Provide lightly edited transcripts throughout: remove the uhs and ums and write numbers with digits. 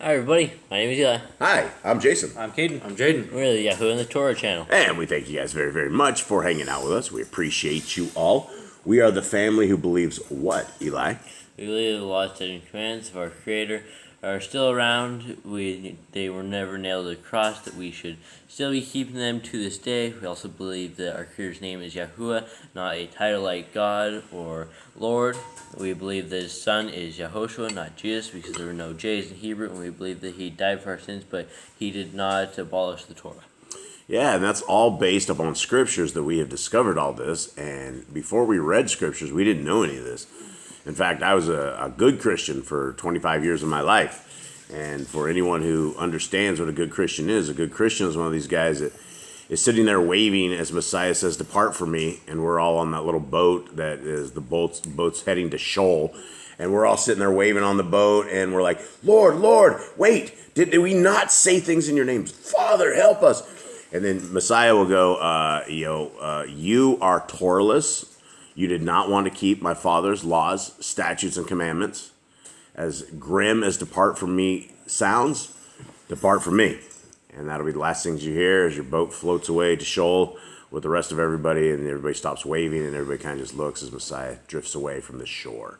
Hi everybody, my name is Eli. Hi, I'm Jason. I'm Caden. I'm Jaden. We're the Yahoo and the Torah channel. And we thank you guys very, very much for hanging out with us. We appreciate you all. We are the family who believes what, Eli? We believe the laws, statutes, and commands of our Creator are still around. They were never nailed to the cross, that we should still be keeping them to this day. We also believe that our Creator's name is Yahuwah, not a title like God or Lord. We believe that His Son is Yahoshua, not Jesus, because there were no J's in Hebrew. And we believe that He died for our sins, but He did not abolish the Torah. Yeah, and that's all based upon scriptures that we have discovered all this. And before we read scriptures, we didn't know any of this. In fact, I was a good Christian for 25 years of my life. And for anyone who understands what a good Christian is one of these guys that is sitting there waving as Messiah says, "Depart from me." And we're all on that little boat that is the boat's heading to Sheol. And we're all sitting there waving on the boat. And we're like, "Lord, Lord, wait, did we not say things in your name? Father, help us." And then Messiah will go, you are Torahless. You did not want to keep my Father's laws, statutes, and commandments. As grim as "depart from me" sounds, depart from me. And that'll be the last things you hear as your boat floats away to Sheol with the rest of everybody, and everybody stops waving, and everybody kind of just looks as Messiah drifts away from the shore.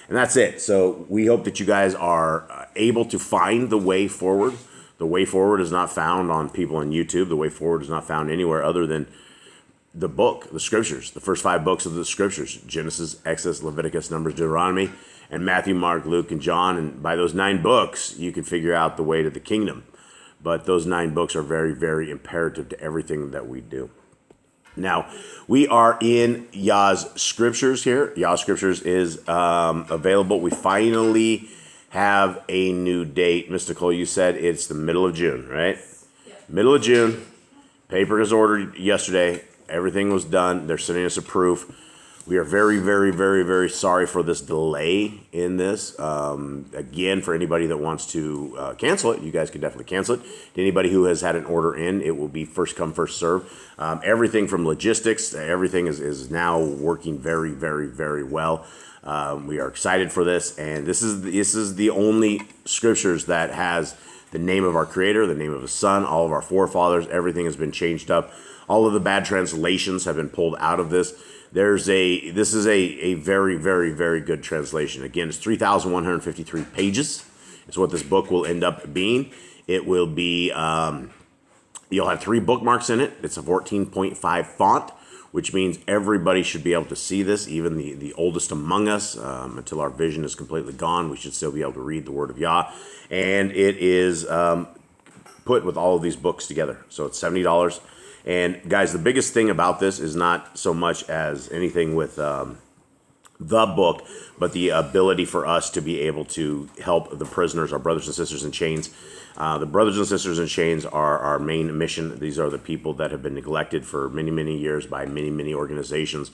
And that's it. So we hope that you guys are able to find the way forward. The way forward is not found on people on YouTube. The way forward is not found anywhere other than the book, the scriptures, the first 5 books of the scriptures: Genesis, Exodus, Leviticus, Numbers, Deuteronomy, and Matthew, Mark, Luke, and John. And by those 9 books, you can figure out the way to the kingdom. But those 9 books are very, very imperative to everything that we do. Now, we are in Yah's Scriptures here. Yah Scriptures is available. We finally have a new date. Mystical, you said it's the middle of June, right? Yeah. Middle of June. Paper was ordered yesterday. Everything was done. They're sending us a proof. We are very, very, very, very sorry for this delay in this. Again, for anybody that wants to cancel it, you guys can definitely cancel it. To anybody who has had an order in, it will be first come, first serve. Everything from logistics, everything is now working very, very, very well. We are excited for this, and this is the only scriptures that has the name of our Creator, the name of His Son, all of our forefathers. Everything has been changed up. All of the bad translations have been pulled out of this. This is a very, very, very good translation. Again, it's 3,153 pages. It's what this book will end up being. It will be, you'll have 3 bookmarks in it. It's a 14.5 font, which means everybody should be able to see this, even the oldest among us. Until our vision is completely gone, we should still be able to read the Word of Yah. And it is put with all of these books together. So it's $70. And guys, the biggest thing about this is not so much as anything with the book, but the ability for us to be able to help the prisoners, our brothers and sisters in chains. The brothers and sisters in chains are our main mission. These are the people that have been neglected for many, many years by many, many organizations.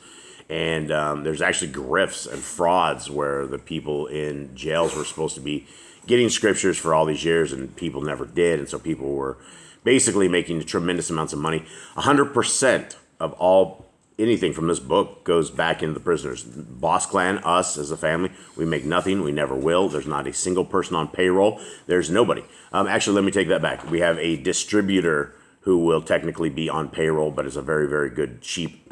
And there's actually grifts and frauds where the people in jails were supposed to be getting scriptures for all these years, and people never did. And so people were basically making tremendous amounts of money. 100% of anything from this book goes back into the prisoners. Boss Clan, us as a family, we make nothing. We never will. There's not a single person on payroll. There's nobody. Actually, let me take that back. We have a distributor who will technically be on payroll, but is a very, very good, cheap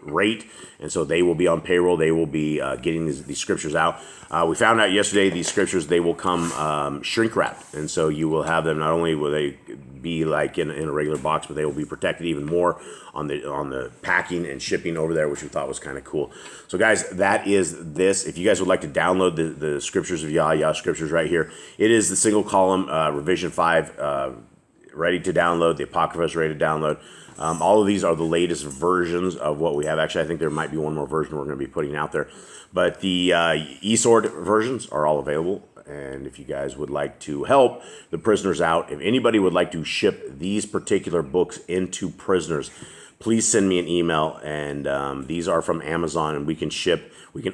rate, and so they will be on payroll. They will be getting these scriptures out. We found out yesterday these scriptures, they will come shrink wrapped, and so you will have them. Not only will they be like in a regular box, but they will be protected even more on the packing and shipping over there, which we thought was kind of cool. So guys, that is this. If you guys would like to download the scriptures of Yah Scriptures right here, it is the single column revision 5 ready to download. The Apocrypha is ready to download. All of these are the latest versions of what we have. Actually, I think there might be one more version we're going to be putting out there. But the eSword versions are all available. And if you guys would like to help the prisoners out, if anybody would like to ship these particular books into prisoners, please send me an email. And these are from Amazon, and we can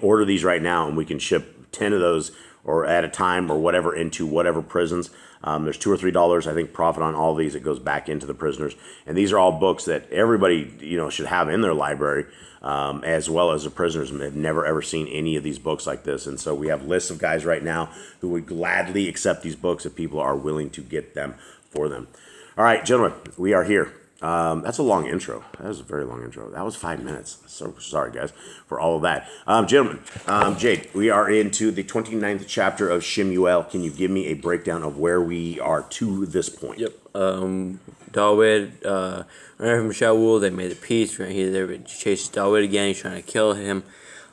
order these right now, and we can ship 10 of those or at a time or whatever into whatever prisons. There's $2 or $3, I think, profit on all these. It goes back into the prisoners. And these are all books that everybody, should have in their library, as well as the prisoners have never, ever seen any of these books like this. And so we have lists of guys right now who would gladly accept these books if people are willing to get them for them. All right, gentlemen, we are here. That's a long intro. That was a very long intro. That was 5 minutes. So sorry, guys, for all of that. Gentlemen, Jade, we are into the 29th chapter of SHEMU'EL. Can you give me a breakdown of where we are to this point? Yep. David, from Shaul, they made a peace. They chased David again. He's trying to kill him.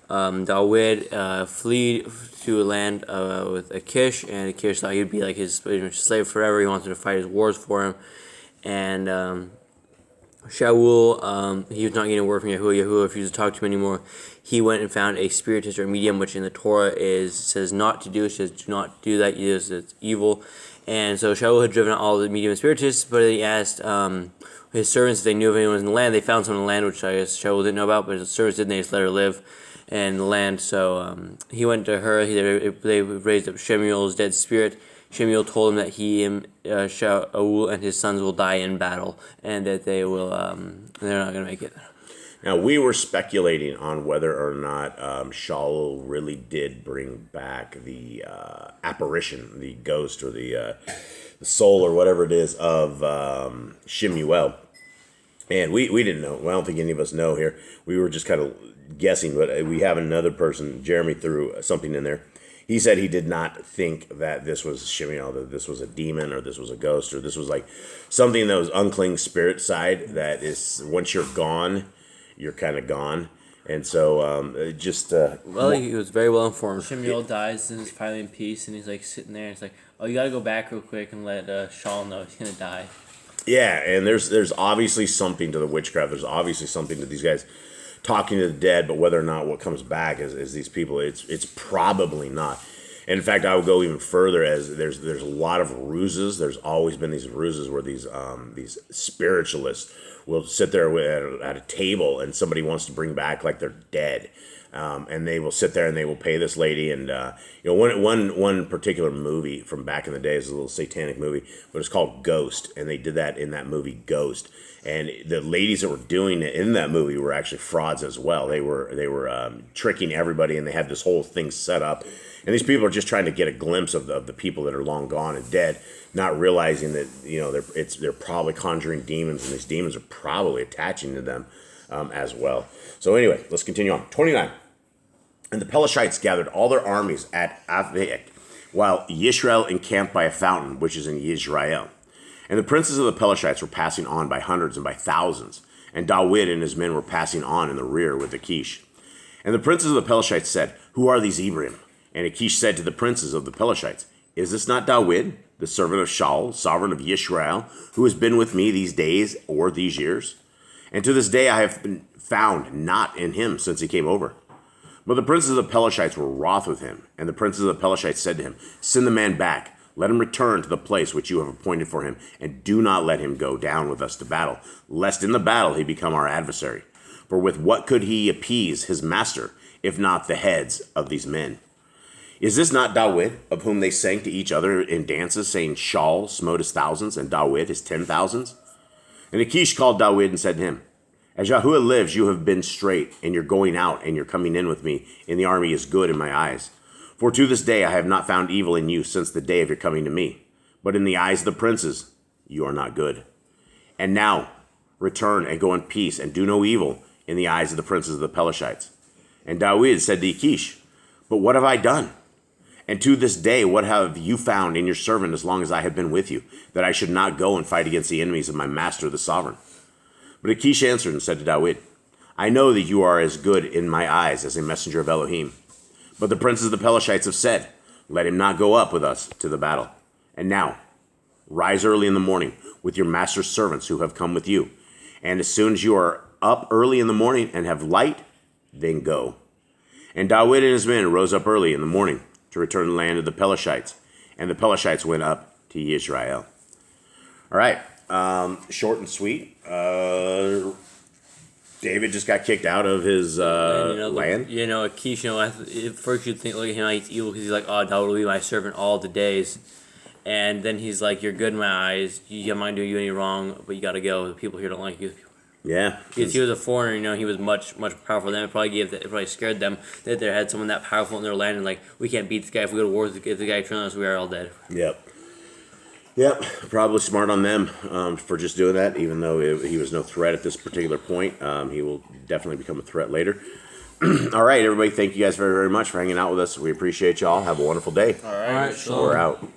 David fled to a land with Achish, and Achish thought he'd be like his slave forever. He wanted to fight his wars for him. And Shaul, he was not getting word from Yahuwah. Yahuwah refused to talk to him anymore. He went and found a spiritist or a medium, which in the Torah says not to do. It says do not do that. It's evil. And so Shaul had driven out all the medium and spiritists, but he asked his servants if they knew if anyone was in the land. They found someone in the land, which I guess Shaul didn't know about, but his servants didn't. They just let her live in the land. So he went to her. They raised up SHEMU'EL's dead spirit. SHEMU'EL told him that he, Shaul, and his sons will die in battle, and that they're not going to make it. Now, we were speculating on whether or not Shaul really did bring back the apparition, the ghost, or the soul, or whatever it is, of SHEMU'EL. And we didn't know. Well, I don't think any of us know here. We were just kind of guessing, but we have another person. Jeremy threw something in there. He said he did not think that this was SHEMU'EL, that this was a demon, or this was a ghost, or this was like something that was unclean spirit side, that is, once you're gone, you're kind of gone. And so he was very well informed. SHEMU'EL dies and is finally in peace, and he's like sitting there, and it's like, oh, you got to go back real quick and let Shaul know he's going to die. Yeah, and there's obviously something to the witchcraft. There's obviously something to these guys talking to the dead, but whether or not what comes back is these people, it's probably not. And in fact, I would go even further, as there's a lot of ruses. There's always been these ruses where these spiritualists will sit there at a table, and somebody wants to bring back like they're dead, and they will sit there and they will pay this lady. And one particular movie from back in the day is a little satanic movie, but it's called Ghost, and they did that in that movie Ghost. And the ladies that were doing it in that movie were actually frauds as well. They were tricking everybody, and they had this whole thing set up. And these people are just trying to get a glimpse of the people that are long gone and dead, not realizing that they're probably conjuring demons, and these demons are probably attaching to them as well. So anyway, let's continue on. 29. And the Pelishites gathered all their armies at Apocrypha, while Yisrael encamped by a fountain, which is in Yisrael. And the princes of the Pelishites were passing on by hundreds and by thousands, and David and his men were passing on in the rear with Achish. And the princes of the Pelishites said, "Who are these Ephraim?" And Achish said to the princes of the Pelishites, "Is this not David, the servant of Shaul, sovereign of Yisrael, who has been with me these days or these years? And to this day I have been found not in him since he came over." But the princes of the Pelishites were wroth with him, and the princes of the Pelishites said to him, "Send the man back. Let him return to the place which you have appointed for him, and do not let him go down with us to battle, lest in the battle he become our adversary. For with what could he appease his master, if not the heads of these men? Is this not David, of whom they sang to each other in dances, saying, Shaul smote his thousands, and David his 10,000s? And Achish called David and said to him, As Yahuwah lives, you have been straight, and your going out and your coming in with me in the army is good in my eyes. For to this day I have not found evil in you since the day of your coming to me. But in the eyes of the princes, you are not good. And now, return and go in peace, and do no evil in the eyes of the princes of the Pelishites. And David said to Achish, But what have I done? And to this day, what have you found in your servant as long as I have been with you, that I should not go and fight against the enemies of my master the sovereign? But Achish answered and said to David, I know that you are as good in my eyes as a messenger of Elohim. But the princes of the Pelishites have said, Let him not go up with us to the battle. And now, rise early in the morning with your master's servants who have come with you. And as soon as you are up early in the morning and have light, then go. And David and his men rose up early in the morning to return to the land of the Pelishites. And the Pelishites went up to Israel. All right, short and sweet. David just got kicked out of his land. Achish, at first you'd think, look at him, he's evil because he's like, oh, David will be my servant all the days. And then he's like, you're good in my eyes. I'm not going to do you any wrong, but you got to go. The people here don't like you. Yeah. Because he was a foreigner, he was much, much powerful than them. It probably scared them that they had someone that powerful in their land and like, we can't beat this guy. If we go to war with the guy turns on us, we are all dead. Yep, probably smart on them for just doing that, even though he was no threat at this particular point. He will definitely become a threat later. All right, everybody, thank you guys very, very much for hanging out with us. We appreciate y'all. Have a wonderful day. All right, We're out.